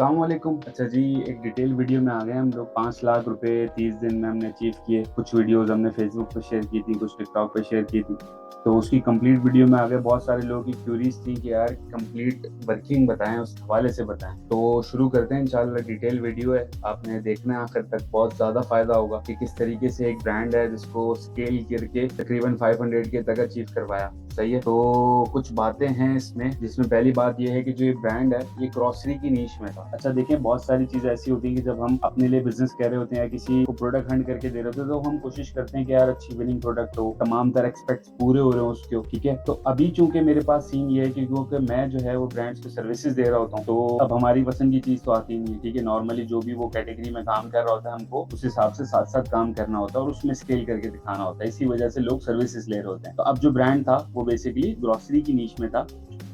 अस्सलामुअलैकुम। अच्छा जी, एक डिटेल वीडियो में आ गए हम लोग। 5 लाख रुपए 30 दिन में हमने अचीव किए। कुछ वीडियोस हमने फेसबुक पे शेयर की थी, कुछ टिकटॉक पे शेयर की थी, तो उसकी कंप्लीट वीडियो में आ गए। बहुत सारे लोगों की क्यूरीज थी कि यार कंप्लीट वर्किंग बताएं, उस हवाले से बताएं। तो शुरू करते हैं इंशाल्लाह। डिटेल वीडियो है, आपने देखना है आखिर तक, बहुत ज़्यादा फ़ायदा होगा कि किस तरीके से एक ब्रांड है जिसको स्केल करके तकरीबन 500 के तक अचीव करवाया। सही है। तो कुछ बातें हैं इसमें, जिसमें पहली बात यह है कि जो ये ब्रांड है ये ग्रोसरी की नीश में था। अच्छा देखिए, बहुत सारी चीजें ऐसी होती है कि जब हम अपने लिए बिजनेस कर रहे होते हैं या किसी को प्रोडक्ट हंड करके दे रहे होते हैं, तो हम कोशिश करते हैं कि यार अच्छी विनिंग प्रोडक्ट हो, तमाम तरह एक्सपेक्ट्स पूरे हो रहे हो उसके। ठीक है, तो अभी चूंकि मेरे पास सीन ये है कि क्योंकि मैं जो है वो ब्रांड्स को सर्विसेज दे रहा होता हूँ, तो अब हमारी पसंद की चीज तो आती नहीं है। ठीक है, नॉर्मली जो भी वो कैटेगरी में काम कर रहा होता है, हमको उस हिसाब से साथ साथ काम करना होता है और उसमें स्केल करके दिखाना होता है। इसी वजह से लोग सर्विसेज ले रहे होते हैं। तो अब जो ब्रांड था वो बेसिकली ग्रोसरी की नीश में था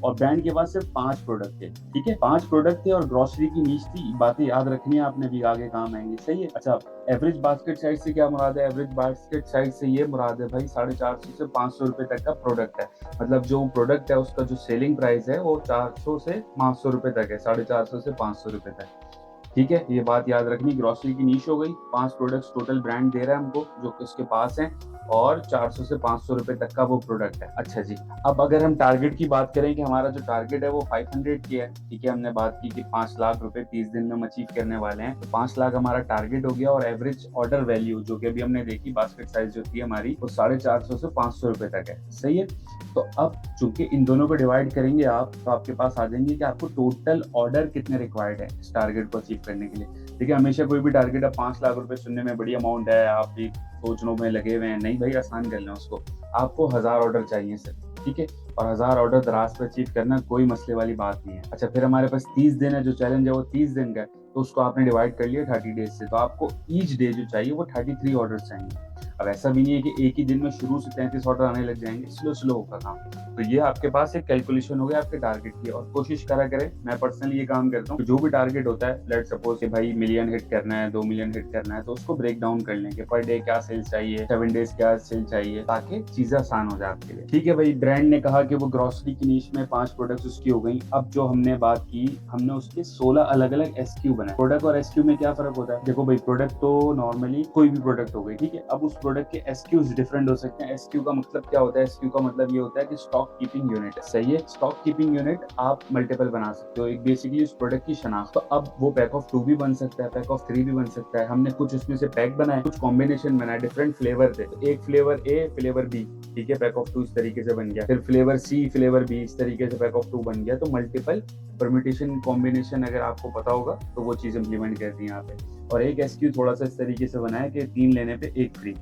और ब्रांड के पास सिर्फ 5 प्रोडक्ट थे। ठीक है, 5 प्रोडक्ट थे और ग्रोसरी की नीश थी। बातें याद रखनी है आपने, भी आगे काम आएंगे। सही है। अच्छा, एवरेज बास्केट साइज से क्या मुराद है? एवरेज बास्केट साइज से ये मुराद है भाई 450 से 500 रुपए तक का प्रोडक्ट है। मतलब जो प्रोडक्ट है उसका जो सेलिंग प्राइस है वो 400 से 500 रुपए तक है, 450 से 500 रुपए तक। ठीक है, ये बात याद रखनी। ग्रोसरी की नीश हो गई। 5 प्रोडक्ट्स टोटल ब्रांड दे रहा है हमको जो उसके पास है, और 400 से 500 रुपए तक का वो प्रोडक्ट है। अच्छा जी, अब अगर हम टारगेट की बात करें कि हमारा जो टारगेट है वो 500 की है। ठीक है, हमने बात की कि 5 लाख रुपए 30 दिन में हम अचीव करने वाले हैं, तो 5 लाख हमारा टारगेट हो गया। और एवरेज ऑर्डर वैल्यू जो कि अभी हमने देखी, बास्केट साइज जो थी हमारी, वो 450 से 500 रुपए तक है। सही है। तो अब चूंकि इन दोनों को डिवाइड करेंगे आप, तो आपके पास आ जाएंगे कि आपको टोटल ऑर्डर कितने रिक्वायर्ड है इस टारगेट को अचीव करने के लिए। देखिए, हमेशा कोई भी टारगेट अब 5 लाख रुपए सुनने में बड़ी अमाउंट है, आप भी सोचने में लगे हुए हैं। नहीं भाई, आसान कर लें उसको। आपको 1000 ऑर्डर चाहिए सिर्फ। ठीक है, और 1000 ऑर्डर दराज पे अचीव करना कोई मसले वाली बात नहीं है। अच्छा, फिर हमारे पास 30 दिन है, जो चैलेंज है वो 30 दिन का है, तो उसको आपने डिवाइड कर लिया 30 डेज से, तो आपको ईच डे जो चाहिए वो 33 ऑर्डर चाहिए। अब ऐसा भी नहीं है कि एक ही दिन में शुरू से 33 ऑर्डर आने लग जाएंगे, स्लो स्लो होगा काम। तो ये आपके पास एक कैलकुलेशन हो गया आपके टारगेट की, और कोशिश करा करें। मैं पर्सनली ये काम करता हूँ, जो भी टारगेट होता है, लेट सपोज कि भाई मिलियन हिट करना है, 2 मिलियन हिट करना है, तो उसको ब्रेक डाउन कर लें कि पर डे क्या सेल चाहिए, 7 डेज क्या सेल चाहिए, ताकि चीजें आसान हो जाए आपके लिए। ठीक है भाई, ब्रांड ने कहा कि वो ग्रोसरी की नीश में 5 प्रोडक्ट्स उसकी हो गई। अब जो हमने बात की, हमने उसके 16 अलग अलग एसक्यू बनाए। प्रोडक्ट और एसक्यू में क्या फर्क होता है? देखो भाई, प्रोडक्ट तो नॉर्मली कोई भी प्रोडक्ट हो गई। ठीक है, अब उस प्रोडक्ट के एसक्यूज डिफरेंट हो सकते हैं। एसक्यू का मतलब क्या होता है? एसक्यू का मतलब ये होता है कि स्टॉक कीपिंग यूनिट। सही है, स्टॉक कीपिंग यूनिट आप मल्टीपल बना सकते हो, एक बेसिकली उस प्रोडक्ट की शनाख्त। तो अब वो पैक ऑफ 2 भी बन सकता है, पैक ऑफ 3 भी बन सकता है। हमने कुछ उसमें से पैक बनाए, कुछ कॉम्बिनेशन बनाए, डिफरेंट फ्लेवर थे। तो एक फ्लेवर ए, फ्लेवर बी, ठीक है, पैक ऑफ 2 इस तरीके से बन गया। फिर फ्लेवर सी, फ्लेवर बी, इस तरीके से पैक ऑफ 2 बन गया। तो मल्टीपल परम्यूटेशन कॉम्बिनेशन अगर आपको पता होगा तो वो चीज इंप्लीमेंट करती है यहाँ पे। और एक एसक्यू थोड़ा सा इस तरीके से बनाया कि 3 लेने पे 1 फ्री।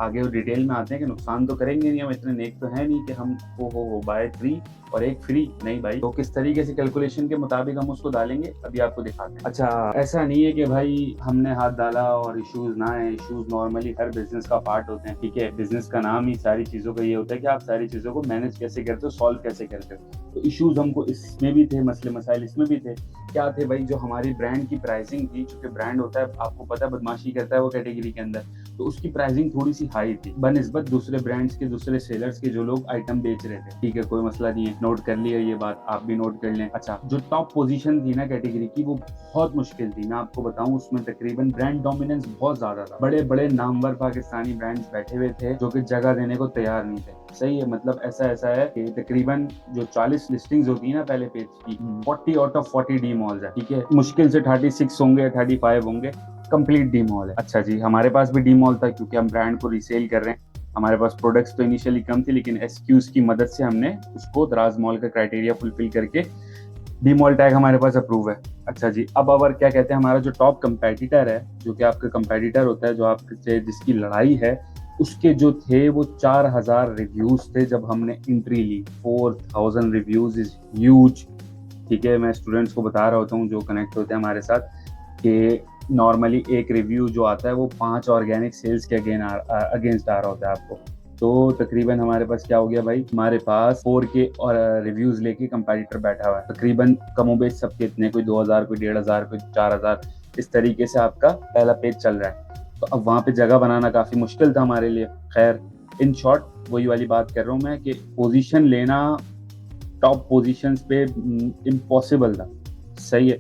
आगे वो डिटेल में आते हैं कि नुकसान तो करेंगे नहीं, हम इतने नेक तो है नहीं कि हम हो बाय 3 और 1 फ्री। नहीं भाई, तो किस तरीके से कैलकुलेशन के मुताबिक हम उसको डालेंगे अभी आपको दिखाते हैं। अच्छा, ऐसा नहीं है कि भाई हमने हाथ डाला और इश्यूज ना है। इश्यूज नॉर्मली हर बिजनेस का पार्ट होते हैं। ठीक है, बिजनेस का नाम ही सारी चीजों का ये होता है कि आप सारी चीजों को मैनेज कैसे करते हो, सॉल्व कैसे करते हो। तो इश्यूज हमको इसमें भी थे, मसले मसाइल इसमें भी थे। क्या थे भाई? जो हमारी ब्रांड की प्राइसिंग थी, चूंकि ब्रांड होता है, आपको पता है, बदमाशी करता है वो कैटेगरी के अंदर, तो उसकी प्राइसिंग थोड़ी सी हाई थी बनिस्बत दूसरे ब्रांड्स के, दूसरे सेलर्स के जो लोग आइटम बेच रहे थे। ठीक है, कोई मसला नहीं है, नोट कर लिया ये बात, आप भी नोट कर लें। अच्छा, जो टॉप पोजीशन थी ना कैटेगरी की, वो बहुत मुश्किल थी। मैं आपको बताऊं, उसमें तकरीबन ब्रांड डोमिनेंस बहुत ज्यादा था। बड़े बड़े नामवर पाकिस्तानी ब्रांड्स बैठे हुए थे जो कि जगह देने को तैयार नहीं थे। सही है, मतलब ऐसा है कि तकरीबन जो 40 लिस्टिंग्स होती है ना पहले पेज की, 40 आउट ऑफ 40 डी मॉल्स है। ठीक है, मुश्किल से 36 होंगे, 35 होंगे, कंप्लीट डी मॉल है। अच्छा जी, हमारे पास भी डी मॉल था क्योंकि हम ब्रांड को रीसेल कर रहे हैं। हमारे पास प्रोडक्ट्स तो इनिशियली कम थी, लेकिन एसक्यूज की मदद से हमने उसको दराज मॉल का क्राइटेरिया फुलफिल करके डी मॉल टैग हमारे पास अप्रूव है। अच्छा जी, अब और क्या कहते हैं, हमारा जो टॉप कंपेटिटर है, जो कि आपका कंपेटिटर होता है, जो आपसे जिसकी लड़ाई है, उसके जो थे वो 4000 रिव्यूज थे जब हमने एंट्री ली। 4000 रिव्यूज इज ह्यूज। ठीक है, मैं स्टूडेंट्स को बता रहा होता हूँ जो कनेक्ट होते हैं हमारे साथ, कि नॉर्मली एक रिव्यू जो आता है वो 5 ऑर्गेनिक सेल्स के अगेंस्ट आ रहा होता है आपको। तो तकरीबन हमारे पास क्या हो गया भाई, हमारे पास 4K और रिव्यूज लेके कंपैटिटर बैठा हुआ है। तकरीबन कमोबेश सबके इतने, कोई 2000, कोई 1500, कोई 4000, इस तरीके से आपका पहला पेज चल रहा है। तो अब वहाँ पे जगह बनाना काफी मुश्किल था हमारे लिए। खैर, इन शॉर्ट वही वाली बात कर रहा हूँ मैं कि पोजीशन लेना टॉप पोजीशंस पे इम्पॉसिबल था। सही है,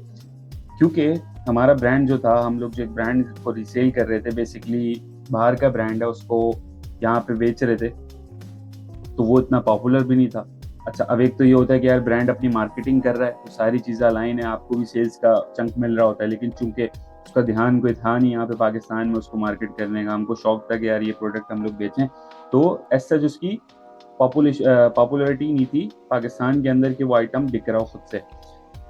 क्योंकि हमारा ब्रांड जो था, हम लोग जो एक ब्रांड को रीसेल कर रहे थे, बेसिकली बाहर का ब्रांड है, उसको यहाँ पे बेच रहे थे, तो वो इतना पॉपुलर भी नहीं था। अच्छा, अब एक तो ये होता है कि यार ब्रांड अपनी मार्केटिंग कर रहा है तो सारी चीज़ें अलाइन है, आपको भी सेल्स का चंक मिल रहा होता है, लेकिन चूंकि उसका ध्यान कोई था नहीं यहाँ पे पाकिस्तान में उसको मार्केट करने का, हमको शौक था कि यार ये प्रोडक्ट हम लोग बेचें, तो एज सच उसकी पॉपुलरिटी नहीं थी पाकिस्तान के अंदर कि वो आइटम बिक रहा हो खुद से।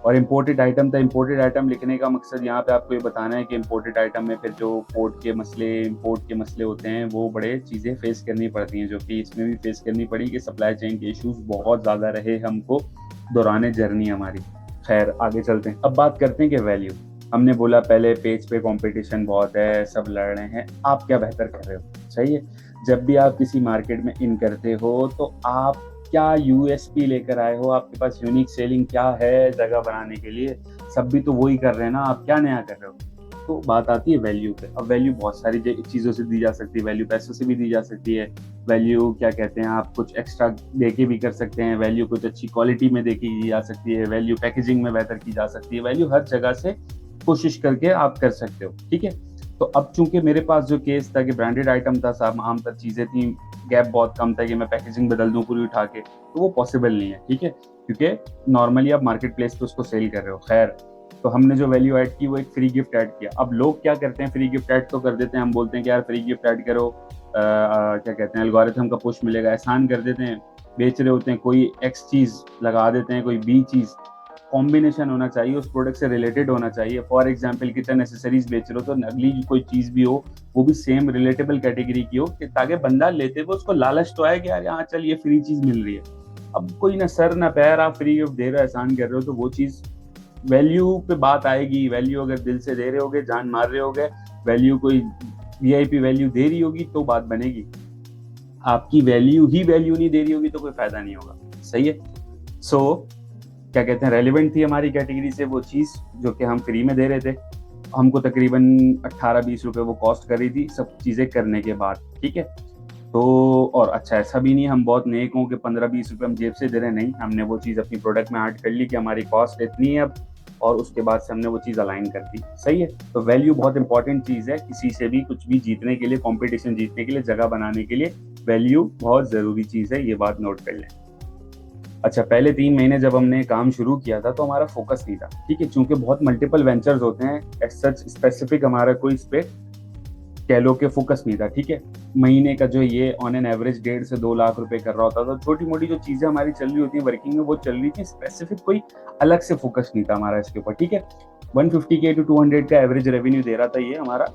और इम्पोर्टेड आइटम था। इम्पोर्टेड आइटम लिखने का मकसद यहाँ पे आपको ये बताना है कि इम्पोर्टेड आइटम में फिर जो पोर्ट के मसले, इम्पोर्ट के मसले होते हैं, वो बड़े चीज़ें फेस करनी पड़ती हैं, जो कि इसमें भी फेस करनी पड़ी कि सप्लाई चेन के इश्यूज बहुत ज़्यादा रहे हमको दौरान जर्नी हमारी। खैर आगे चलते हैं, अब बात करते हैं कि वैल्यू। हमने बोला पहले पेज पे कंपटीशन बहुत है, सब लड़ रहे हैं, आप क्या बेहतर कर रहे हो? सही है, जब भी आप किसी मार्केट में इन करते हो तो आप क्या यूएसपी लेकर आए हो, आपके पास यूनिक सेलिंग क्या है जगह बनाने के लिए? सब भी तो वही कर रहे हैं ना, आप क्या नया कर रहे हो? तो बात आती है वैल्यू पे। अब वैल्यू बहुत सारी चीज़ों से दी जा सकती है, वैल्यू पैसों से भी दी जा सकती है, वैल्यू क्या कहते हैं, आप कुछ एक्स्ट्रा देके भी कर सकते हैं, वैल्यू कुछ अच्छी क्वालिटी में देखी की जा सकती है, वैल्यू पैकेजिंग में बेहतर की जा सकती है, वैल्यू हर जगह से कोशिश करके आप कर सकते हो, ठीक है। तो अब चूंकि मेरे पास जो केस था कि ब्रांडेड आइटम था, सब आम तर चीज़ें थी, गैप बहुत कम था कि मैं पैकेजिंग बदल दूं पूरी उठा के, तो वो पॉसिबल नहीं है, ठीक है, क्योंकि नॉर्मली आप मार्केट प्लेस पे उसको सेल कर रहे हो। खैर, तो हमने जो वैल्यू ऐड की वो एक फ्री गिफ्ट ऐड किया। अब लोग क्या करते हैं, फ्री गिफ्ट ऐड तो कर देते हैं, हम बोलते हैं कि यार फ्री गिफ्ट ऐड करो, क्या कहते हैं, एल्गोरिथम का पुश मिलेगा, एहसान कर देते हैं, बेच रहे होते हैं, कोई एक्स चीज़ लगा देते हैं, कोई बी चीज़, कॉम्बिनेशन होना चाहिए, उस प्रोडक्ट से रिलेटेड होना चाहिए। फॉर एग्जाम्पल किचन एसेसरीज बेच रहे हो तो अगली कोई चीज भी हो वो भी सेम रिलेटेबल कैटेगरी की हो, कि ताकि बंदा लेते हुए उसको लालच तो आए कि यार यहाँ चल ये फ्री चीज मिल रही है। अब कोई ना सर ना पैर, आप फ्री गिफ्ट दे रहे हो, एहसान कर रहे हो, तो वो चीज वैल्यू पे बात आएगी। वैल्यू अगर दिल से दे रहे होगे, जान मार रहे होगे, वैल्यू कोई वीआईपी वैल्यू दे रही होगी तो बात बनेगी। आपकी वैल्यू ही वैल्यू नहीं दे रही होगी तो कोई फायदा नहीं होगा। सही है। सो क्या कहते हैं, रेलिवेंट थी हमारी कैटेगरी से वो चीज़ जो कि हम फ्री में दे रहे थे। हमको तकरीबन 18-20 रुपए वो कॉस्ट कर रही थी सब चीज़ें करने के बाद, ठीक है। तो और अच्छा, ऐसा भी नहीं हम बहुत नेक हों कि 15-20 रुपए हम जेब से दे रहे हैं, नहीं, हमने वो चीज़ अपनी प्रोडक्ट में ऐड कर ली कि हमारी कॉस्ट इतनी है अब, और उसके बाद से हमने वो चीज़ अलाइन कर दी। सही है। तो वैल्यू बहुत इंपॉर्टेंट चीज़ है, किसी से भी कुछ भी जीतने के लिए, कॉम्पिटिशन जीतने के लिए, जगह बनाने के लिए वैल्यू बहुत ज़रूरी चीज़ है, ये बात नोट कर लें। अच्छा, पहले 3 महीने जब हमने काम शुरू किया था तो हमारा फोकस नहीं था, ठीक है, चूंकि बहुत मल्टीपल वेंचर्स होते हैं, एज सच स्पेसिफिक हमारा कोई इस पे कह लो कि फोकस नहीं था, ठीक है। महीने का जो ये ऑन एन एवरेज 1.5 से 2 लाख रुपए कर रहा होता, तो छोटी मोटी जो चीजें हमारी चल रही होती है वर्किंग में वो चल रही थी, स्पेसिफिक कोई अलग से फोकस नहीं था हमारा इसके ऊपर, ठीक है। 150K to 200 का एवरेज रेवेन्यू दे रहा था ये हमारा,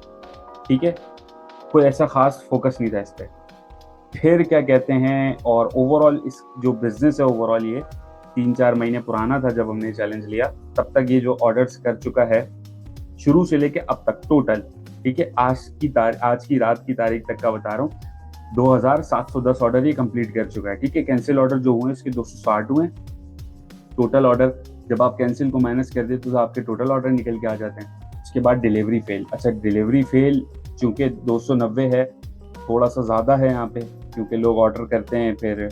ठीक है, कोई ऐसा खास फोकस नहीं था इस पर। फिर क्या कहते हैं, और ओवरऑल इस जो बिजनेस है ओवरऑल ये 3-4 महीने पुराना था जब हमने चैलेंज लिया, तब तक ये जो ऑर्डर्स कर चुका है शुरू से लेके अब तक टोटल, ठीक है, आज की रात की तारीख तक का बता रहा हूँ, 2710 ऑर्डर ये कंप्लीट कर चुका है, ठीक है। कैंसिल ऑर्डर जो हुए इसके 260 हुए टोटल ऑर्डर। जब आप कैंसिल को माइनस कर देते तो आपके टोटल ऑर्डर निकल के आ जाते हैं। उसके बाद डिलीवरी फेल। अच्छा, डिलीवरी फेल चूंकि 290 है, थोड़ा सा ज़्यादा है यहाँ पे, क्योंकि लोग ऑर्डर करते हैं, फिर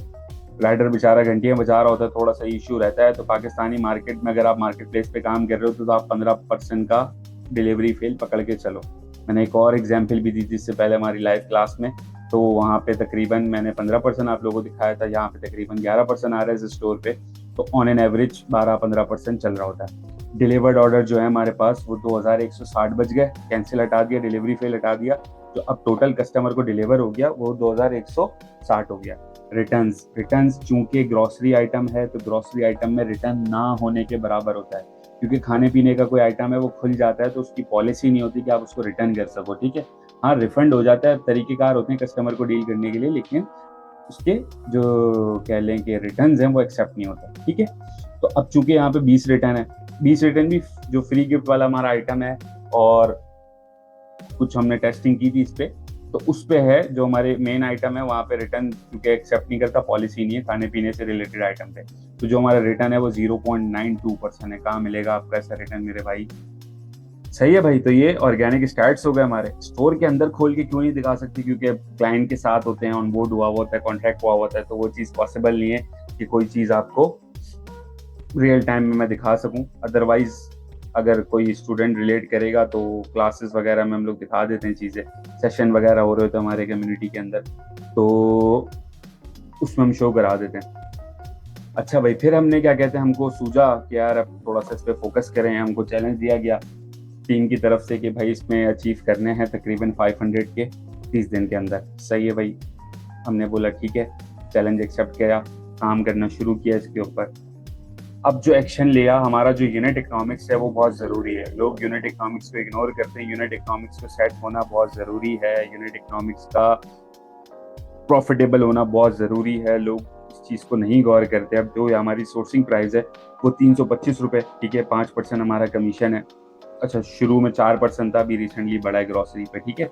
राइडर बेचारा घंटियाँ बजा रहा होता है, थोड़ा सा इशू रहता है। तो पाकिस्तानी मार्केट में अगर आप मार्केट प्लेस पे काम कर रहे हो तो आप 15% का डिलीवरी फेल पकड़ के चलो। मैंने एक और एग्जाम्पल भी दी थी इससे पहले हमारी लाइव क्लास में, तो वहाँ पे तकरीबन मैंने 15% आप लोगों को दिखाया था, यहाँ पे तकरीबन 11% आ रहा है इस स्टोर पे, तो ऑन एन एवरेज 12-15% चल रहा होता है। डिलीवर्ड ऑर्डर जो है हमारे पास वो 2160 बच गए, कैंसिल हटा दिया, डिलीवरी फेल हटा दिया, जो अब टोटल कस्टमर को डिलीवर हो गया वो 2160 हो गया। रिटर्न्स चूंकि ग्रॉसरी आइटम है तो ग्रॉसरी आइटम में रिटर्न ना होने के बराबर होता है, क्योंकि खाने पीने का कोई आइटम है वो खुल जाता है तो उसकी पॉलिसी नहीं होती कि आप उसको रिटर्न कर सको, ठीक है। हाँ, रिफंड हो जाता है, तरीकेकार होते हैं कस्टमर को डील करने के लिए, लेकिन उसके जो कह लें कि रिटर्न्स हैं वो एक्सेप्ट नहीं होता, ठीक है। तो अब चूंकि यहाँ पे 20 रिटर्न है, 20 रिटर्न भी जो फ्री गिफ्ट वाला हमारा आइटम है, और कुछ हमने टेस्टिंग की थी इस पे, तो उस पे है जो हमारे मेन आइटम है वहाँ पे रिटर्न क्योंकि एक्सेप्ट नहीं करता, पॉलिसी नहीं है खाने पीने से रिलेटेड आइटम पे, तो जो हमारा रिटर्न है वो 0.92% है। कहाँ मिलेगा आपका ऐसा रिटर्न मेरे भाई? सही है भाई। तो ये ऑर्गेनिक स्टार्ट्स हो गए हमारे। स्टोर के अंदर खोल के क्यों नहीं दिखा सकती, क्योंकि क्लाइंट के साथ होते हैं, ऑन बोर्ड हुआ होता है, कॉन्ट्रैक्ट हुआ होता है, तो वो चीज़ पॉसिबल नहीं है कि कोई चीज़ आपको रियल टाइम में मैं दिखा सकूं। अदरवाइज अगर कोई स्टूडेंट रिलेट करेगा तो क्लासेस वगैरह में हम लोग दिखा देते हैं चीज़ें, सेशन वगैरह हो रहे होते हैं हमारे कम्युनिटी के अंदर, तो उसमें हम शो करा देते हैं। अच्छा भाई, फिर हमने क्या कहते हैं, हमको सूझा कि यार अब थोड़ा सा इस पर फोकस करें। हमको चैलेंज दिया गया टीम की तरफ से कि भाई इसमें अचीव करने हैं तकरीबन 500 के 30 दिन के अंदर। सही है भाई, हमने बोला ठीक है, चैलेंज एक्सेप्ट किया, काम करना शुरू किया इसके ऊपर। अब जो एक्शन लिया, हमारा जो यूनिट इकोनॉमिक्स है वो बहुत ज़रूरी है। लोग यूनिट इकोनॉमिक्स को इग्नोर करते हैं, यूनिट इकोनॉमिक्स को सेट होना बहुत ज़रूरी है, यूनिट इकोनॉमिक्स का प्रॉफिटेबल होना बहुत ज़रूरी है। लोग इस चीज़ को नहीं गौर करते। अब जो हमारी सोर्सिंग प्राइस है वो 325 रुपये, ठीक है, 5% हमारा कमीशन है। अच्छा, शुरू में 4% था, अभी रिसेंटली बढ़ा है ग्रॉसरी पे, ठीक है।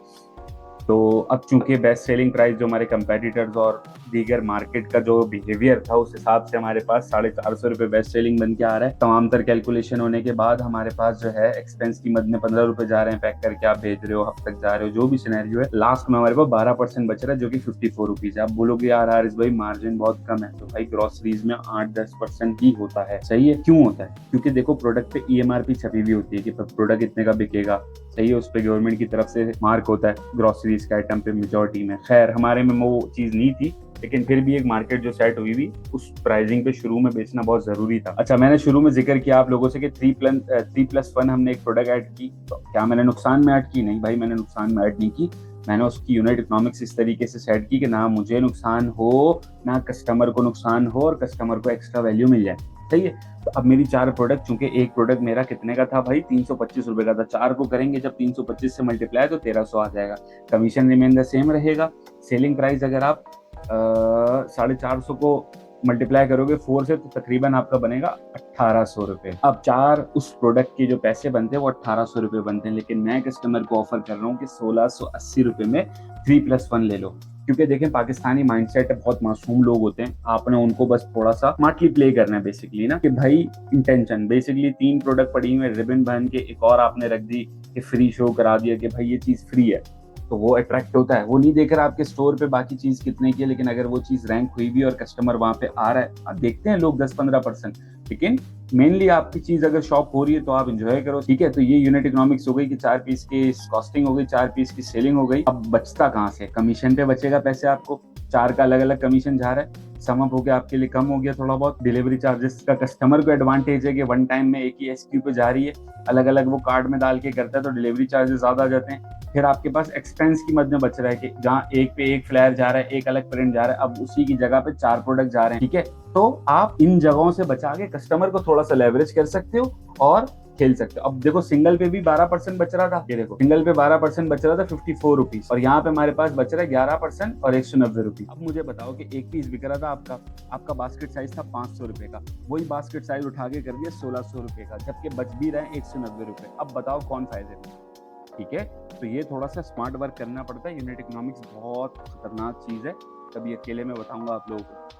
तो अब चूंकि बेस्ट सेलिंग प्राइस जो हमारे कंपेटिटर्स और दीगर मार्केट का जो बिहेवियर था उस हिसाब से हमारे पास 450 रुपये बेस्ट सेलिंग बन के आ रहा है। तमाम तर कैलकुलेशन होने के बाद हमारे पास जो है एक्सपेंस की मद में 15 रुपये जा रहे हैं, पैक करके आप भेज रहे हो, हफ्ते तक जा रहे हो, जो भी सिनेरियो है, लास्ट में हमारे पास 12% बच रहा है जो कि 54 रुपीज है। आप बोलोगे यार हारिस भाई मार्जिन बहुत कम है, तो भाई ग्रोसरीज में 8-10% ही होता है। सही है, क्यों होता है? क्योंकि देखो प्रोडक्ट पे EMRP छपी हुई होती है कि प्रोडक्ट इतने का बिकेगा। सही है, उस पर गवर्नमेंट की तरफ से मार्क होता है ग्रोसरीज के आइटम पे मेजोरिटी में। खैर हमारे में वो चीज नहीं थी, लेकिन फिर भी एक मार्केट जो सेट हुई हुई उस प्राइसिंग पे शुरू में बेचना बहुत जरूरी था। अच्छा, मैंने शुरू में जिक्र किया आप लोगों से कि 3+1 हमने एक प्रोडक्ट ऐड की, तो क्या मैंने नुकसान में ऐड की? नहीं भाई, मैंने नुकसान में ऐड नहीं की। मैंने उसकी यूनिट इकोनॉमिक्स इस तरीके से सेट की कि ना मुझे नुकसान हो, ना कस्टमर को नुकसान हो, और कस्टमर को एक्स्ट्रा वैल्यू मिल जाए। सही है। तो अब मेरी 4 प्रोडक्ट, चूंकि एक प्रोडक्ट मेरा कितने का था भाई, 325 रुपए का था। 4 को करेंगे जब 325 से मल्टीप्लाई तो 1300 आ जाएगा। कमीशन रिमेन द सेम रहेगा। सेलिंग प्राइस अगर आप 450 को मल्टीप्लाई करोगे 4 से, तो तकरीबन आपका बनेगा 1800 रुपए। अब 4 उस प्रोडक्ट के जो पैसे बनते हैं वो 1800 रुपए बनते हैं, लेकिन मैं कस्टमर को ऑफर कर रहा हूँ कि 1680 रुपए में 3+1 ले लो। क्योंकि देखें, पाकिस्तानी माइंडसेट है, बहुत मासूम लोग होते हैं, आपने उनको बस थोड़ा सा स्मार्टली प्ले करना है बेसिकली ना, कि भाई इंटेंशन बेसिकली 3 प्रोडक्ट पड़ी हुई है, रिबन बन के एक और आपने रख दी कि फ्री शो करा दिया कि भाई ये चीज फ्री है, तो वो अट्रैक्ट होता है। वो नहीं देख रहा आपके स्टोर पे बाकी चीज कितने की है, लेकिन अगर वो चीज रैंक हुई भी और कस्टमर वहां पे आ रहा है, आप देखते हैं लोग 10-15%, लेकिन मेनली आपकी चीज अगर शॉप हो रही है तो आप एंजॉय करो, ठीक है। तो ये यूनिट इकोनॉमिक्स हो गई कि 4 पीस की कॉस्टिंग हो गई, 4 पीस की सेलिंग हो गई। अब बचता कहाँ से? कमीशन पे बचेगा पैसे आपको। 4 का अलग अलग कमीशन जा रहा है, सम अप होकर आपके लिए कम हो गया थोड़ा बहुत। डिलीवरी चार्जेस का कस्टमर को एडवांटेज है कि वन टाइम में एक ही SKU पे जा रही है, अलग अलग वो कार्ड में डाल के करता है तो डिलीवरी चार्जेस ज्यादा आ जाते हैं। फिर आपके पास एक्सपेंस की मद में बच रहा है कि जहाँ एक पे एक फ्लायर जा रहा है, एक अलग प्रिंट जा रहा है, अब उसी की जगह पे 4 प्रोडक्ट जा रहे हैं, ठीक है। तो आप इन जगहों से बचा के कस्टमर को थोड़ा सा लेवरेज कर सकते हो और खेल सकते हो। अब देखो सिंगल पे भी 12% बच रहा था, ये देखो सिंगल पे 12% बच रहा था 54 रुपीज, और यहाँ पे हमारे पास बच रहा है 11% और 190 रुपीज। अब मुझे बताओ कि एक पीस बिक रहा था आपका बास्केट साइज था 500 रुपए का, वही बास्केट साइज उठा के कर दिया 1600 रुपए का, जबकि बच भी रहे 190 रुपए। अब बताओ कौन फायदे में? ठीक है, तो ये थोड़ा सा स्मार्ट वर्क करना पड़ता है। यूनिट इकोनॉमिक्स बहुत खतरनाक चीज है, कभी अकेले में बताऊंगा आप लोगों को।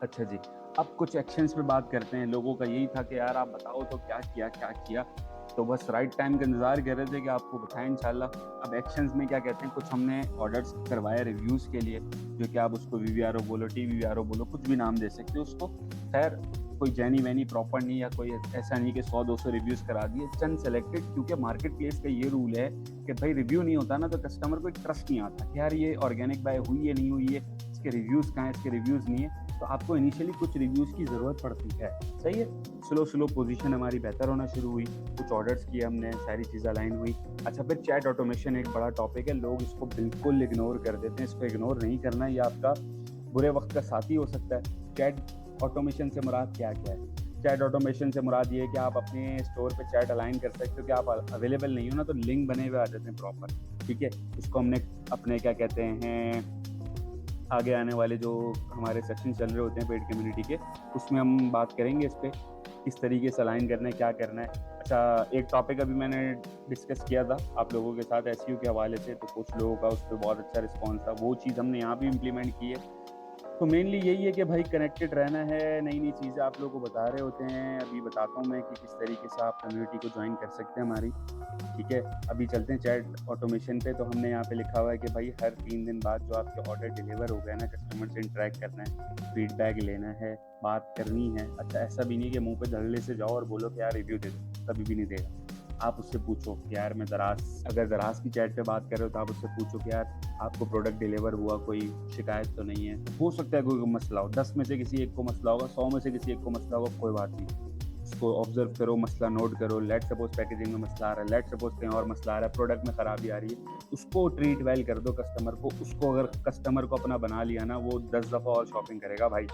अच्छा जी, अब कुछ एक्शंस पे बात करते हैं। लोगों का यही था कि यार आप बताओ तो क्या किया, तो बस राइट टाइम का इंतजार कर रहे थे कि आपको बताएं इंशाल्लाह। अब एक्शंस में क्या कहते हैं, कुछ हमने ऑर्डर्स करवाए रिव्यूज़ के लिए, जो कि आप उसको VVRO बोलो, TVVRO बोलो, कुछ भी नाम दे सकते हो उसको। खैर कोई जैनी प्रॉपर नहीं, या कोई ऐसा नहीं कि 100-200 रिव्यूज़ करा दिए, चंद सेलेक्टेड, क्योंकि मार्केट प्लेस का ये रूल है कि भाई रिव्यू नहीं होता ना तो कस्टमर को एक ट्रस्ट नहीं आता कि यार ये ऑर्गेनिक बाय हुई है नहीं हुई है, इसके रिव्यूज़ कहाँ हैं, इसके रिव्यूज़ नहीं है। तो आपको इनिशियली कुछ रिव्यूज़ की ज़रूरत पड़ती है। सही है, स्लो पोजीशन हमारी बेहतर होना शुरू हुई, कुछ ऑर्डर्स किए हमने, सारी चीज़ें अलाइन हुई। अच्छा, फिर चैट ऑटोमेशन एक बड़ा टॉपिक है, लोग इसको बिल्कुल इग्नोर कर देते हैं। इसको इग्नोर नहीं करना, ये आपका बुरे वक्त का साथी हो सकता है। चैट ऑटोमेशन से मुराद क्या है? चैट ऑटोमेशन से मुराद ये है कि आप अपने स्टोर पे चैट अलाइन कर सकते हो कि आप अवेलेबल नहीं हो ना तो लिंक बने हुए आ जाते हैं प्रॉपर, ठीक है। इसको हमने अपने क्या कहते हैं, आगे आने वाले जो हमारे सेक्शन चल रहे होते हैं पेड कम्युनिटी के, उसमें हम बात करेंगे इस पर किस तरीके से अलाइन करना है, क्या करना है। अच्छा, एक टॉपिक अभी मैंने डिस्कस किया था आप लोगों के साथ SEO के हवाले से, तो कुछ लोगों का उस पर बहुत अच्छा रिस्पॉन्स था, वो चीज़ हमने यहाँ भी इम्प्लीमेंट की है। तो मेनली यही है कि भाई कनेक्टेड रहना है, नई नई चीज़ें आप लोगों को बता रहे होते हैं। अभी बताता हूँ मैं कि किस तरीके से आप कम्युनिटी को ज्वाइन कर सकते हैं हमारी, ठीक है। अभी चलते हैं चैट ऑटोमेशन पे। तो हमने यहाँ पे लिखा हुआ है कि भाई हर 3 दिन बाद जो आपके ऑर्डर डिलीवर हो गए ना, कस्टमर से इंटरेक्ट करना है, फीडबैक लेना है, बात करनी है। अच्छा, ऐसा भी नहीं कि मुंह पे धड़ल्ले से जाओ और बोलो कि यार रिव्यू दे दो, कभी भी नहीं देगा। आप उससे पूछो कि यार मैं अगर दराज की चैट पे बात कर रहे हो तो आप उससे पूछो कि यार आपको प्रोडक्ट डिलीवर हुआ, कोई शिकायत तो नहीं है। हो सकता है कोई मसला हो, 10 में से किसी एक को मसला होगा, 100 में से किसी एक को मसला होगा, कोई बात नहीं। उसको ऑब्जर्व करो, मसला नोट करो। लेट सपोज पैकेजिंग में मसला आ रहा है, लेट सपोज कहीं और मसला आ रहा है, प्रोडक्ट में खराबी आ रही है, उसको ट्रीट वेल कर दो कस्टमर को। उसको अगर कस्टमर को अपना बना लिया ना, वो 10 दफ़ा और शॉपिंग करेगा भाई।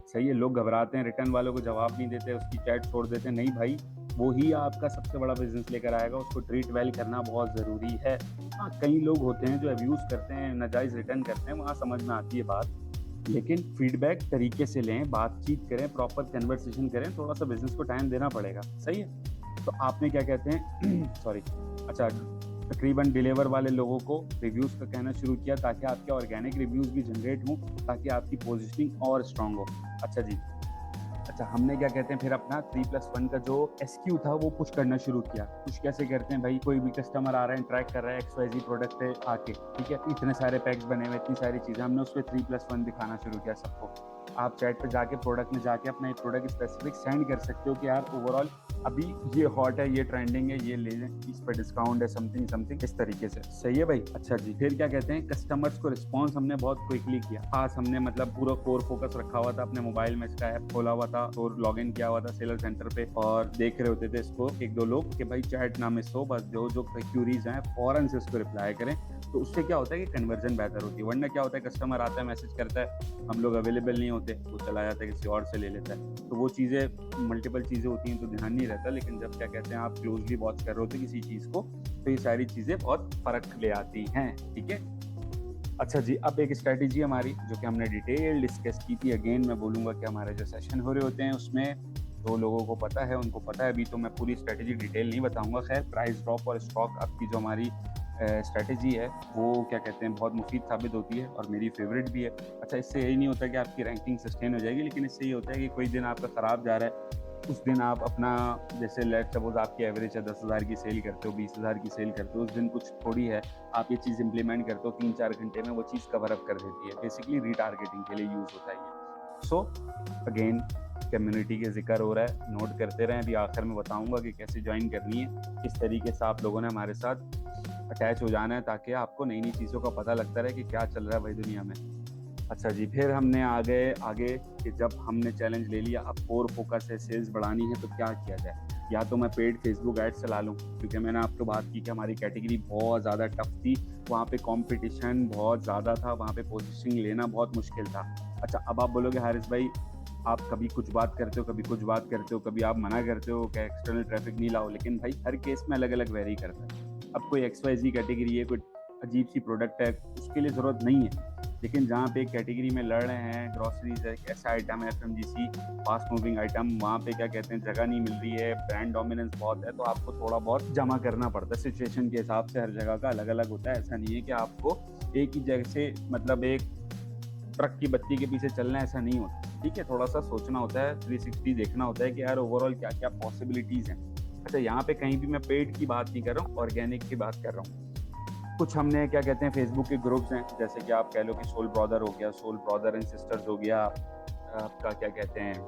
सही है, लोग घबराते हैं, रिटर्न वालों को जवाब नहीं देते, उसकी चैट छोड़ देते हैं। नहीं भाई, वो ही आपका सबसे बड़ा बिजनेस लेकर आएगा। उसको ट्रीट वेल करना बहुत ज़रूरी है। हाँ, कई लोग होते हैं जो अब्यूज़ करते हैं, नाजायज़ रिटर्न करते हैं, वहाँ समझ में आती है बात, लेकिन फीडबैक तरीके से लें, बातचीत करें, प्रॉपर कन्वर्सेशन करें। थोड़ा सा बिजनेस को टाइम देना पड़ेगा। सही है। तो आपने क्या कहते हैं सॉरी, अच्छा, तकरीबन डिलीवर वाले लोगों को रिव्यूज़ का कहना शुरू किया ताकि आपके ऑर्गेनिक रिव्यूज़ भी जनरेट हों, ताकि आपकी पोजीशनिंग और स्ट्रांग हो। अच्छा जी, अच्छा, हमने क्या कहते हैं फिर अपना 3+1 का जो SQ था वो पुश करना शुरू किया। पुश कैसे करते हैं भाई, कोई भी कस्टमर आ रहा है, इंटरेक्ट कर रहा है XYZ प्रोडक्ट पे आके, ठीक है, इतने सारे पैक्स बने हुए, इतनी सारी चीज़ें, हमने उस पर 3+1 दिखाना शुरू किया सबको। आप चैट पे जाके, प्रोडक्ट में जाके अपना एक प्रोडक्ट स्पेसिफिक सेंड कर सकते हो कि यार ओवरऑल अभी ये हॉट है, ये ट्रेंडिंग है, ये ले लें, इस पर डिस्काउंट है, समथिंग समथिंग, इस तरीके से। सही है भाई। अच्छा जी, फिर क्या कहते हैं, कस्टमर्स को रिस्पॉन्स हमने बहुत क्विकली किया। खास हमने मतलब पूरा कोर फोकस रखा हुआ था अपने मोबाइल में, इसका ऐप खोला हुआ था और लॉग इन किया हुआ था सेलर सेंटर पे, और देख रहे होते थे इसको 1-2 लोग कि भाई चैट ना मिस हो, बस जो जो क्यूरीज हैं फौरन से उसको रिप्लाई करें। तो उससे क्या होता है कि कन्वर्जन बेहतर होती है। वरना क्या होता है, कस्टमर आता है, मैसेज करता है, हम लोग अवेलेबल नहीं होते, वो चला जाता है, किसी और से ले लेता है। तो वो चीज़ें, मल्टीपल चीज़ें होती हैं तो ध्यान नहीं रहता। लेकिन जब क्या कहते हैं आप क्लोजली वॉच कर रहे होते किसी चीज़ को, तो ये सारी चीज़ें बहुत फ़र्क ले आती हैं। ठीक है। अच्छा जी, अब एक स्ट्रैटेजी हमारी जो कि हमने डिटेल डिस्कस की थी। अगेन मैं बोलूँगा कि हमारे जो सेशन हो रहे होते हैं उसमें जो लोगों को पता है उनको पता है, अभी तो मैं पूरी स्ट्रैटेजी डिटेल नहीं बताऊंगा। खैर, प्राइस ड्रॉप और स्टॉक अप की जो हमारी स्ट्रैटेजी है वो क्या कहते हैं बहुत मुफीद साबित होती है और मेरी फेवरेट भी है। अच्छा, इससे यही नहीं होता कि आपकी रैंकिंग सस्टेन हो जाएगी, लेकिन इससे ये होता है कि कोई दिन आपका ख़राब जा रहा है, उस दिन आप अपना, जैसे लेट सपोज आपकी एवरेज है 10,000 की सेल करते हो, 20,000 की सेल करते हो, उस दिन कुछ थोड़ी है, आप ये चीज़ इंप्लीमेंट करते हो, 3-4 घंटे में वो चीज़ कवर अप कर देती है। बेसिकली रीटारगेटिंग के लिए यूज़ होता है ये। सो अगेन, कम्युनिटी के जिक्र हो रहा है, नोट करते रहें। अभी आखिर में बताऊंगा कि कैसे ज्वाइन करनी है, किस तरीके से आप लोगों ने हमारे साथ अटैच हो जाना है, ताकि आपको नई नई चीज़ों का पता लगता रहे कि क्या चल रहा है भाई दुनिया में। अच्छा जी, फिर हमने आगे कि जब हमने चैलेंज ले लिया, अब कोर फोकस है, सेल्स बढ़ानी है, तो क्या किया जाए। या तो मैं पेड फेसबुक एड्स चला लूँ, क्योंकि मैंने आपको बात की कि हमारी कैटेगरी बहुत ज़्यादा टफ थी, वहाँ पे कंपटीशन बहुत ज़्यादा था, वहाँ पे पोजीशनिंग लेना बहुत मुश्किल था। अच्छा, अब आप बोलोगे हारिस भाई आप कभी कुछ बात करते हो, कभी कुछ बात करते हो, कभी आप मना करते हो कि एक्सटर्नल ट्रैफिक नहीं लाओ, लेकिन भाई हर केस में अलग अलग वेरी करता है। अब कोई XYZ कैटेगरी है, कोई अजीब सी प्रोडक्ट है, उसके लिए ज़रूरत नहीं है। लेकिन जहाँ पे एक कैटेगरी में लड़ रहे हैं, ग्रॉसरीज है, ऐसा आइटम है, FMGC फास्ट मूविंग आइटम, वहाँ पे क्या कहते हैं जगह नहीं मिल रही है, ब्रांड डोमिनेंस बहुत है, तो आपको थोड़ा बहुत जमा करना पड़ता है। सिचुएशन के हिसाब से हर जगह का अलग अलग होता है। ऐसा नहीं है कि आपको एक ही जगह से, मतलब एक ट्रक की बत्ती के पीछे चलना, ऐसा नहीं होता। ठीक है, थोड़ा सा सोचना होता है, 360 देखना होता है कि यार ओवरऑल क्या क्या पॉसिबिलिटीज़ हैं। अच्छा, यहाँ पे कहीं भी मैं पेड की बात नहीं कर रहा हूँ, ऑर्गेनिक की बात कर रहा हूँ। कुछ हमने क्या कहते हैं फेसबुक के ग्रुप्स हैं, जैसे कि आप कह लो कि सोल ब्रदर हो गया, सोल ब्रदर एंड सिस्टर्स हो गया, आपका क्या कहते हैं,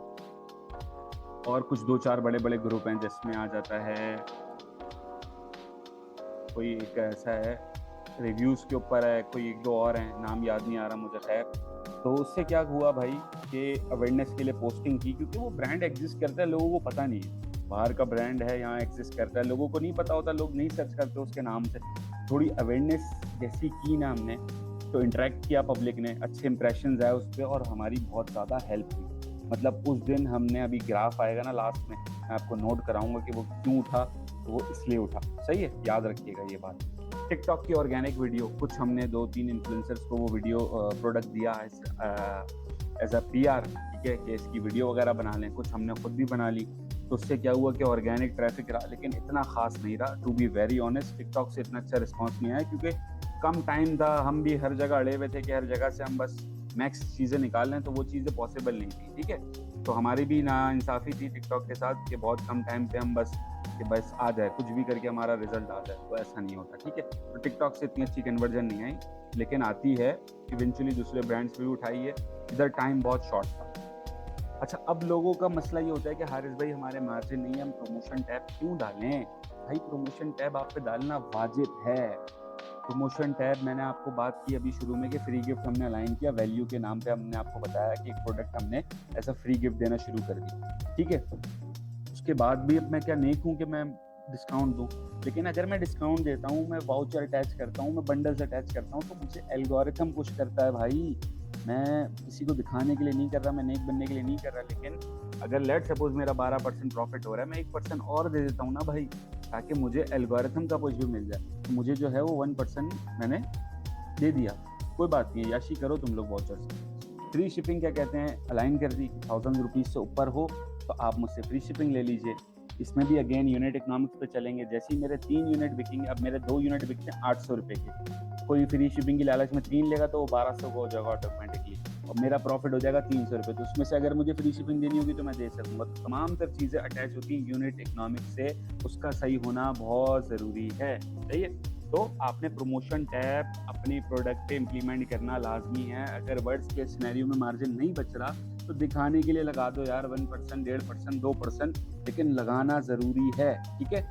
और कुछ 2-4 बड़े बड़े ग्रुप हैं जिसमें आ जाता है, कोई एक ऐसा है रिव्यूज़ के ऊपर है, कोई 1-2 और हैं, नाम याद नहीं आ रहा मुझे। खैर, तो उससे क्या हुआ भाई कि अवेयरनेस के लिए पोस्टिंग की, क्योंकि वो ब्रांड एग्जिस्ट करता है, लोगों को पता नहीं है बाहर का ब्रांड है, यहाँ एग्जिस्ट करता है, लोगों को नहीं पता होता, लोग नहीं सर्च करते उसके नाम से। थोड़ी अवेयरनेस जैसी की ना हमने, तो इंटरेक्ट किया पब्लिक ने, अच्छे इंप्रेशन आए उस पर, और हमारी बहुत ज़्यादा हेल्प हुई। मतलब उस दिन हमने, अभी ग्राफ आएगा ना लास्ट में, मैं आपको नोट कराऊंगा कि वो क्यों उठा, तो वो इसलिए उठा। सही है, याद रखिएगा ये बात। टिकटॉक की ऑर्गेनिक वीडियो, कुछ हमने 2-3 इन्फ्लुएंसर्स को वो वीडियो प्रोडक्ट दिया एज अ PR, ठीक है, कि इसकी वीडियो वगैरह बना लें। कुछ हमने खुद भी बना ली। तो उससे क्या हुआ कि ऑर्गेनिक ट्रैफिक रहा, लेकिन इतना खास नहीं रहा। To be very honest, TikTok से इतना अच्छा रिस्पॉन्स नहीं आया, क्योंकि कम टाइम था, हम भी हर जगह अड़े हुए थे कि हर जगह से हम बस मैक्स चीज़ें निकाल लें, तो वो चीज़ें पॉसिबल नहीं थी। ठीक है, तो हमारी भी ना इंसाफ़ी थी टिकटॉक के साथ कि बहुत कम टाइम पे हम बस आ जाए, कुछ भी करके हमारा रिजल्ट आ जाए, तो ऐसा नहीं होता। ठीक है, तो टिकटॉक से इतनी अच्छी कन्वर्जन नहीं आई, लेकिन आती है। इवेंचुअली दूसरे ब्रांड्स भी उठाई है, इधर टाइम बहुत शॉर्ट था। अच्छा, अब लोगों का मसला ये होता है कि हारिस भाई हमारे मार्जिन नहीं है, हम प्रमोशन टैब क्यों डालें? भाई प्रमोशन टैब आप पे डालना वाजिब है। प्रमोशन टैब मैंने आपको बात की अभी शुरू में कि फ्री गिफ्ट हमने अलाइन किया, वैल्यू के नाम पे हमने आपको बताया कि एक प्रोडक्ट हमने ऐसा फ्री गिफ्ट देना शुरू कर दी, ठीक है। उसके बाद भी अब मैं क्या नेक हूँ कि मैं डिस्काउंट दूं, लेकिन अगर मैं डिस्काउंट देता हूँ, मैं वाउचर अटैच करता हूँ, मैं बंडल्स अटैच करता हूँ, तो मुझे एल्गोरिथम पुश करता है भाई। मैं किसी को दिखाने के लिए नहीं कर रहा, मैं नेक बनने के लिए नहीं कर रहा, लेकिन अगर लेट सपोज मेरा 12% प्रॉफिट हो रहा है, मैं 1% और दे देता हूँ ना भाई, ताकि मुझे एल्गोरिथम का पुश भी मिल जाए। तो मुझे जो है वो 1% मैंने दे दिया, कोई बात नहीं, याशी करो तुम लोग वाउचर से। फ्री शिपिंग क्या कहते हैं, अलाइन कर दी, 1000 रुपीज से ऊपर हो तो आप मुझसे फ्री शिपिंग ले लीजिए। इसमें भी अगेन यूनिट इकोनॉमिक्स पे चलेंगे। जैसे ही मेरे 3 यूनिट बिकेंगे, अब मेरे 2 यूनिट बिकते हैं 800 रुपए के, कोई फ्री शिपिंग की लालच में 3 लेगा तो वो 1200 का हो जाएगा ऑटोमेटिकली, और मेरा प्रॉफिट हो जाएगा 300 रुपये। तो उसमें से अगर मुझे फ्री शिपिंग देनी होगी तो मैं दे सकूंगा। तो तमाम तर चीज़ें अटैच होती हैं यूनिट इकोनॉमिक्स से, उसका सही होना बहुत ज़रूरी है, सही है। तो आपने प्रमोशन टैब अपनी प्रोडक्ट पे इम्प्लीमेंट करना लाजमी है। अगर वर्ड्स के सिनेरियो में मार्जिन नहीं बच रहा तो दिखाने के लिए लगा दो यार, 1%, 1.5%, 2%, लेकिन लगाना ज़रूरी है, ठीक है।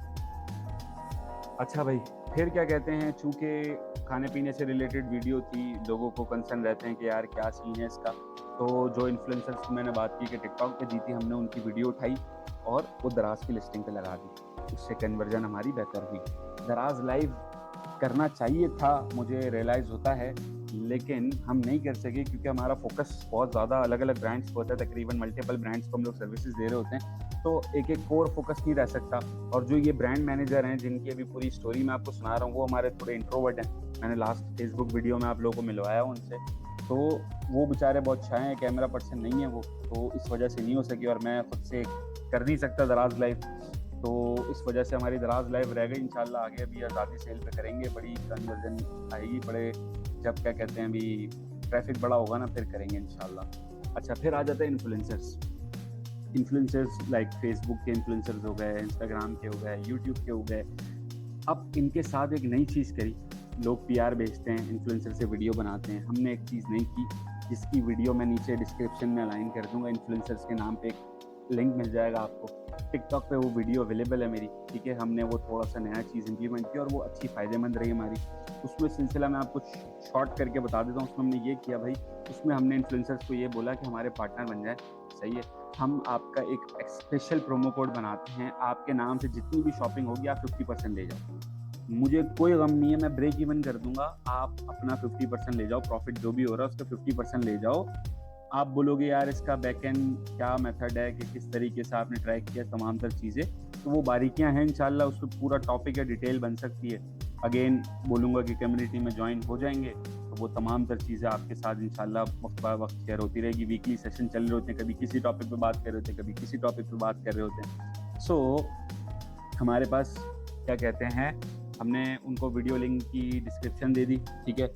अच्छा भाई, फिर क्या कहते हैं, चूंकि खाने पीने से रिलेटेड वीडियो थी, लोगों को कंसर्न रहते हैं कि यार क्या सीन है इसका। तो जो इन्फ्लुएंसर्स की मैंने बात की कि टिकटॉक पे दी थी, हमने उनकी वीडियो उठाई और वो दराज की लिस्टिंग पे लगा दी। उससे कन्वर्जन हमारी बेहतर हुई। दराज लाइव करना चाहिए था, मुझे रियलाइज़ होता है, लेकिन हम नहीं कर सके क्योंकि हमारा फोकस बहुत ज़्यादा अलग अलग ब्रांड्स पर होता है। तकरीबन मल्टीपल ब्रांड्स को हम लोग सर्विसेज दे रहे होते हैं, तो एक एक कोर फोकस नहीं रह सकता। और जो ये ब्रांड मैनेजर हैं जिनकी अभी पूरी स्टोरी मैं आपको सुना रहा हूँ, वो हमारे थोड़े इंट्रोवर्ट हैं। मैंने लास्ट फेसबुक वीडियो में आप लोगों को मिलवाया उनसे, तो वो बेचारे बहुत शाय हैं, कैमरा पर्सन नहीं है वो, तो इस वजह से नहीं हो सकी। और मैं खुद से कर नहीं सकता दराज लाइव, तो इस वजह से हमारी दराज लाइव रह गई। इंशाल्लाह आगे अभी आज़ादी सेल पे करेंगे, बड़ी कन्वर्जन आएगी, बड़े जब क्या कहते हैं अभी ट्रैफिक बड़ा होगा ना, फिर करेंगे इंशाल्लाह। अच्छा, फिर आ जाते हैं इन्फ्लुएंसर्स लाइक फेसबुक के इन्फ्लुएंसर्स हो गए, इंस्टाग्राम के हो गए, यूट्यूब के हो गए। अब इनके साथ एक नई चीज़ करी, लोग पीआर भेजते हैं, इन्फ्लुएंसर से वीडियो बनाते हैं। हमने एक चीज़ नहीं की, जिसकी वीडियो मैं नीचे डिस्क्रिप्शन में अलाइन कर दूंगा, इन्फ्लुएंसर्स के नाम पे एक लिंक मिल जाएगा आपको। टिकटॉक पे वो वीडियो अवेलेबल है मेरी, ठीक है। हमने वो थोड़ा सा नया चीज़ इंप्लीमेंट किया और वो अच्छी फ़ायदेमंद रही हमारी। उसमें सिलसिला मैं आपको शॉर्ट करके बता देता हूँ। उसमें हमने ये किया भाई, उसमें हमने इन्फ्लुएंसर्स को ये बोला कि हमारे पार्टनर बन जाए, सही है। हम आपका एक स्पेशल प्रोमो कोड बनाते हैं, आपके नाम से जितनी भी शॉपिंग होगी आप 50% ले जाओ। मुझे कोई गम नहीं है, मैं ब्रेक इवन कर दूंगा, आप अपना 50% ले जाओ, प्रॉफिट जो भी हो रहा है उसका 50% ले जाओ। आप बोलोगे यार इसका बैकएंड क्या मेथड है, कि किस तरीके से आपने ट्रैक किया, तमाम तर चीज़ें, तो वो बारीकियां हैं इंशाल्लाह, उस पर पूरा टॉपिक या डिटेल बन सकती है। अगेन बोलूँगा कि कम्युनिटी में ज्वाइन हो जाएंगे तो वो तमाम तर चीज़ें आपके साथ इंशाल्लाह वक्त बा वक्त शेयर होती रहेगी। वीकली सेशन चल रहे होते हैं, कभी किसी टॉपिक पे बात कर रहे होते हैं, कभी किसी टॉपिक पे बात कर रहे होते हैं। सो हमारे पास क्या कहते हैं, हमने उनको वीडियो लिंक की डिस्क्रिप्शन दे दी, ठीक है।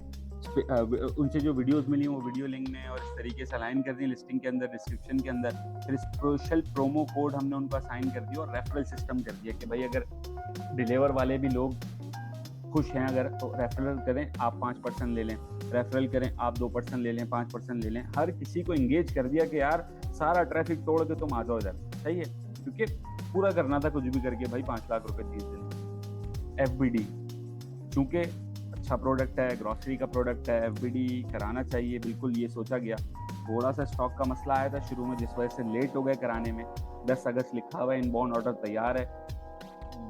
उनसे जो वीडियोस मिली वो वीडियो लिंक ने और इस तरीके से अलाइन कर दी लिस्टिंग के अंदर, डिस्क्रिप्शन के अंदर। फिर स्पेशल प्रोमो कोड हमने उनको असाइन कर दिया और रेफरल सिस्टम कर दिया कि भाई अगर डिलीवर वाले भी लोग खुश हैं, अगर तो रेफरल करें आप 5% ले लें, रेफरल करें आप 2% ले लें, 5% ले लें। हर किसी को इंगेज कर दिया कि यार सारा ट्रैफिक तोड़ के तुम आ जाओ इधर, सही है। क्योंकि पूरा करना था कुछ भी करके भाई 5 लाख रुपए 30 दिन। FBD चूंकि अच्छा प्रोडक्ट है, ग्रॉसरी का प्रोडक्ट है, FBD कराना चाहिए, बिल्कुल ये सोचा गया। थोड़ा सा स्टॉक का मसला आया था शुरू में, जिस वजह से लेट हो गए कराने में। 10 अगस्त लिखा हुआ है, इनबाउंड ऑर्डर तैयार है,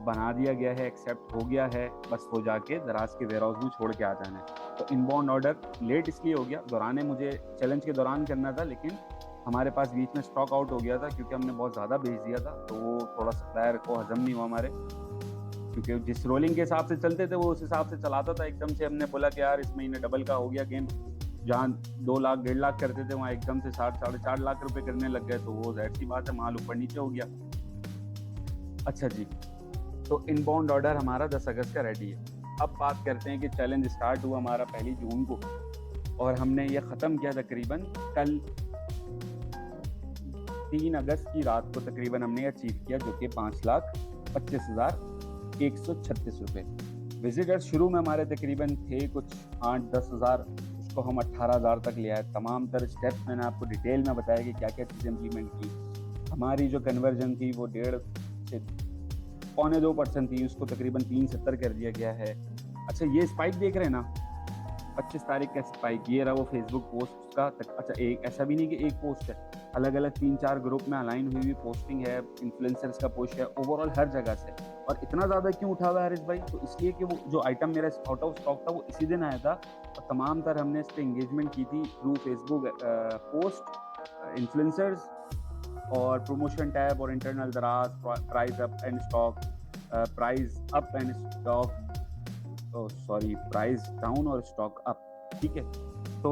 बना दिया गया है, एक्सेप्ट हो गया है, बस वो जाके दराज के वेयर हाउस में छोड़ के आ जाना है। तो इनबाउंड ऑर्डर लेट इसलिए हो गया, दौरान मुझे चैलेंज के दौरान करना था, लेकिन हमारे पास बीच में स्टॉक आउट हो गया था क्योंकि हमने बहुत ज़्यादा भेज दिया था, तो वो थोड़ा सप्लायर को हजम नहीं हुआ हमारे, क्योंकि जिस रोलिंग के हिसाब से चलते थे वो उस हिसाब से चलाता था। एकदम से हमने बोला कि यार इस महीने डबल का हो गया गेम, जहाँ 2 लाख 1.5 लाख करते थे वहाँ एकदम से 4.5 लाख रुपए करने लग गए, तो वो जाहिर सी बात है माल ऊपर नीचे हो गया। अच्छा जी, तो इनबाउंड ऑर्डर हमारा 10 अगस्त का रेडी है। अब बात करते हैं कि चैलेंज स्टार्ट हुआ हमारा 1 जून को और हमने ये ख़त्म किया तकरीबन कल 3 अगस्त की रात को तकरीबन हमने अचीव किया, जो कि 5,25,136 रुपये। विजिटर्स शुरू में हमारे तकरीबन थे कुछ 8-10 हज़ार, कुछ इसको हम 18,000 तक ले आए। तमाम तर स्टेप्स मैंने आपको डिटेल में बताया कि क्या क्या चीज़ें इम्प्लीमेंट की। हमारी जो कन्वर्जन थी वो 1.5 से 0.25% थी, उसको तकरीबन 370 कर दिया गया है। अच्छा, ये स्पाइक देख रहे हैं ना, 25 तारीख का स्पाइक, ये रहा वो फेसबुक पोस्ट का। अच्छा, एक ऐसा भी नहीं कि एक पोस्ट है, अलग अलग 3-4 ग्रुप में अलाइन हुई हुई पोस्टिंग है, इन्फ्लुएंसर्स का पोस्ट है, ओवरऑल हर जगह से। और इतना ज़्यादा क्यों उठा हुआ है हारिस भाई? तो इसलिए कि वो जो आइटम मेरा आउट ऑफ स्टॉक था वो इसी दिन आया था, और तमाम तर हमने इस पर इंगेजमेंट की थी थ्रू फेसबुक पोस्ट, इन्फ्लुएंसर्स और प्रमोशन टैब और इंटरनल दराज, price up and stock, price up and stock, price down और स्टॉक अप। ठीक है, तो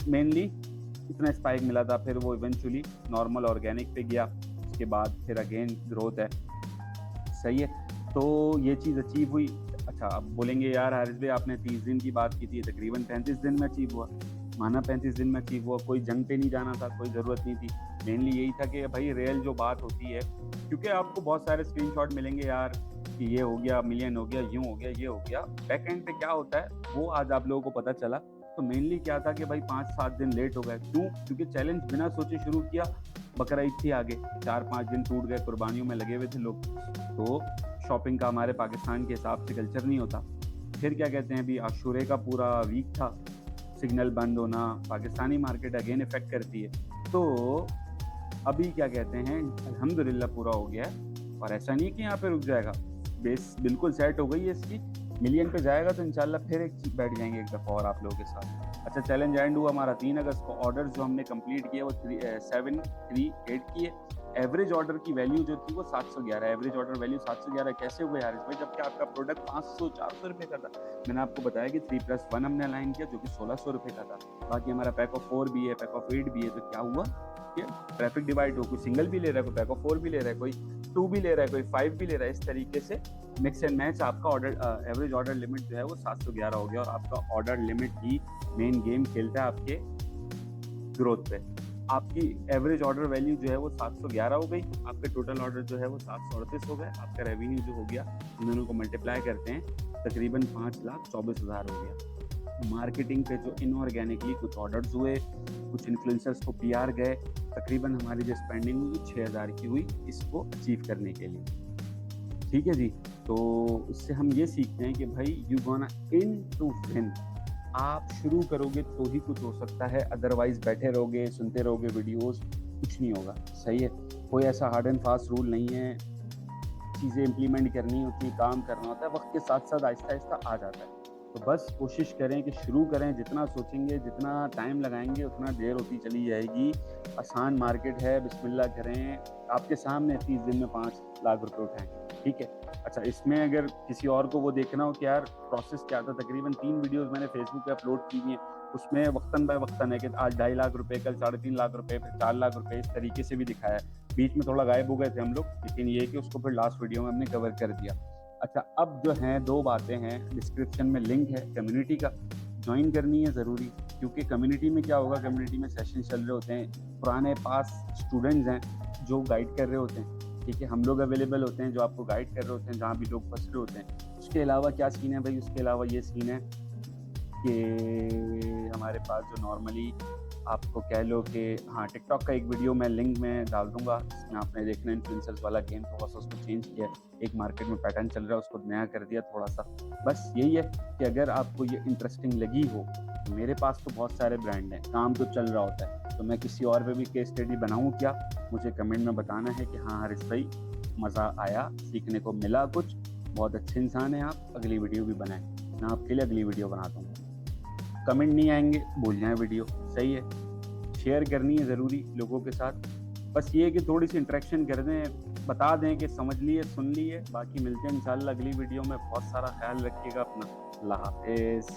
मेनली इतना स्पाइक मिला था। फिर वो इवेंचुअली नॉर्मल ऑर्गेनिक पे गया, उसके बाद फिर अगेन ग्रोथ है। सही है, तो ये चीज़ अचीव हुई। अच्छा, अब बोलेंगे यार हारिस भाई आपने 30 दिन की बात की थी, तकरीबन 35 दिन में अचीव हुआ। माना 35 दिन में अचीव हुआ, कोई जंग पे नहीं जाना था, कोई ज़रूरत नहीं थी। मेनली यही था कि भाई रियल जो बात होती है, क्योंकि आपको बहुत सारे स्क्रीनशॉट मिलेंगे यार कि ये हो गया, मिलियन हो गया, यूँ हो गया, ये हो गया। बैक एंड पे क्या होता है वो आज आप लोगों को पता चला। तो मेनली क्या था कि भाई 5-7 दिन लेट हो गए। क्यों? क्योंकि चैलेंज बिना सोचे शुरू किया, बकरा ईद थी आगे, 4-5 दिन टूट गए, कुर्बानियों में लगे हुए थे लोग। तो शॉपिंग का हमारे पाकिस्तान के हिसाब से कल्चर नहीं होता। फिर क्या कहते हैं, अभी आशूरे का पूरा वीक था, सिग्नल बंद होना, पाकिस्तानी मार्केट अगेन इफेक्ट करती है। तो अभी क्या कहते हैं, अल्हम्दुलिल्लाह पूरा हो गया है, और ऐसा नहीं कि यहाँ पे रुक जाएगा, बेस बिल्कुल सेट हो गई है इसकी। मिलियन पे जाएगा तो इंशाल्लाह फिर एक चीज बैठ जाएंगे एक दफ़ा और आप लोगों के साथ। अच्छा, चैलेंज एंड हुआ हमारा 3 अगस्त को। ऑर्डर जो हमने कंप्लीट किया वो 738 किए। एवरेज ऑर्डर की वैल्यू जो थी वो 711, एवरेज ऑर्डर वैल्यू 711 कैसे हुए हारिस भाई, जबकि आपका प्रोडक्ट 500-400 रुपये का था। मैंने आपको बताया कि 3+1 हमने अलाइन किया जो कि 1600 रुपये का था। बाकी हमारा पैक ऑफ 4 भी है, पैक ऑफ 8 भी है। तो क्या हुआ कि ट्रैफिक डिवाइड हो, कोई सिंगल भी ले रहा है, कोई पैक ऑफ 4 भी ले रहा है, कोई 2 भी ले रहा है, कोई 5 भी ले रहा है। इस तरीके से मिक्स एंड मैच आपका ऑर्डर एवरेज ऑर्डर लिमिट जो है वो 711 हो गया, और आपका ऑर्डर लिमिट ही मेन गेम खेलता है आपके ग्रोथ पे। आपकी एवरेज ऑर्डर वैल्यू जो है वो 711 हो गई, आपके टोटल ऑर्डर जो है वो 738 हो गए, आपका रेवेन्यू जो हो गया, इन दोनों को मल्टीप्लाई करते हैं तकरीबन 5,24,000 हो गया। मार्केटिंग पे जो इनऑर्गेनिकली कुछ ऑर्डर्स हुए, कुछ इन्फ्लुएंसर्स को पीआर गए, तकरीबन हमारी जो स्पेंडिंग हुई 6,000 की हुई इसको अचीव करने के लिए। ठीक है जी, तो इससे हम ये सीखते हैं कि भाई you gonna in to win. आप शुरू करोगे तो ही कुछ हो सकता है, अदरवाइज बैठे रहोगे, सुनते रहोगे वीडियोस, कुछ नहीं होगा। सही है, कोई ऐसा हार्ड एंड फास्ट रूल नहीं है, चीज़ें इम्प्लीमेंट करनी होती है, काम करना होता है, वक्त के साथ साथ आहिस्ता आहिस्ता आ जाता है। तो बस कोशिश करें कि शुरू करें, जितना सोचेंगे, जितना टाइम लगाएंगे उतना देर होती चली जाएगी। आसान मार्केट है, बिस्मिल्लाह करें। आपके सामने 30 दिन में 5 लाख रुपए उठाएं, ठीक है। अच्छा, इसमें अगर किसी और को वो देखना हो कि यार प्रोसेस क्या था, तकरीबन 3 वीडियोस मैंने फेसबुक पे अपलोड की हैं, उसमें वक्तन बाय वक्तन है कि आज 2.5 लाख रुपए, कल 3.5 लाख रुपए, फिर 4 लाख रुपए, इस तरीके से भी दिखाया है। बीच में थोड़ा गायब हो गए थे हम लोग, लेकिन ये कि उसको फिर लास्ट वीडियो में हमने कवर कर दिया। अच्छा, अब जो हैं 2 बातें हैं, डिस्क्रिप्शन में लिंक है कम्युनिटी का, ज्वाइन करनी है ज़रूरी, क्योंकि कम्युनिटी में क्या होगा, कम्युनिटी में सेशन चल रहे होते हैं, पुराने पास स्टूडेंट्स हैं जो गाइड कर रहे होते हैं, ठीक है। हम लोग अवेलेबल होते हैं जो आपको गाइड कर रहे होते हैं जहाँ भी लोग फंस रहे होते हैं। उसके अलावा क्या सीन है भाई, उसके अलावा ये सीन है कि हमारे पास जो नॉर्मली आपको कह लो कि हाँ, टिकटॉक का एक वीडियो मैं लिंक में डाल दूंगा, जिसमें आपने देखना इन्फ्लुएंसर्स वाला गेम थोड़ा सा उसको चेंज किया, एक मार्केट में पैटर्न चल रहा है उसको नया कर दिया थोड़ा सा। बस यही है कि अगर आपको ये इंटरेस्टिंग लगी हो, तो मेरे पास तो बहुत सारे ब्रांड हैं, काम तो चल रहा होता है, तो मैं किसी और पे भी केस स्टडी बनाऊँ क्या, मुझे कमेंट में बताना है कि हाँ हारिस भाई मज़ा आया, सीखने को मिला कुछ, बहुत अच्छे इंसान हैं आप, अगली वीडियो भी बनाएं, मैं आपके लिए अगली वीडियो बनाता हूँ। कमेंट नहीं आएंगे भूल जाएं वीडियो, सही है। शेयर करनी है ज़रूरी लोगों के साथ, बस ये कि थोड़ी सी इंटरेक्शन कर दें, बता दें कि समझ लिए, सुन लिए। बाकी मिलते हैं इंशाल्लाह अगली वीडियो में। बहुत सारा ख्याल रखिएगा अपना। अल्लाह हाफिज़।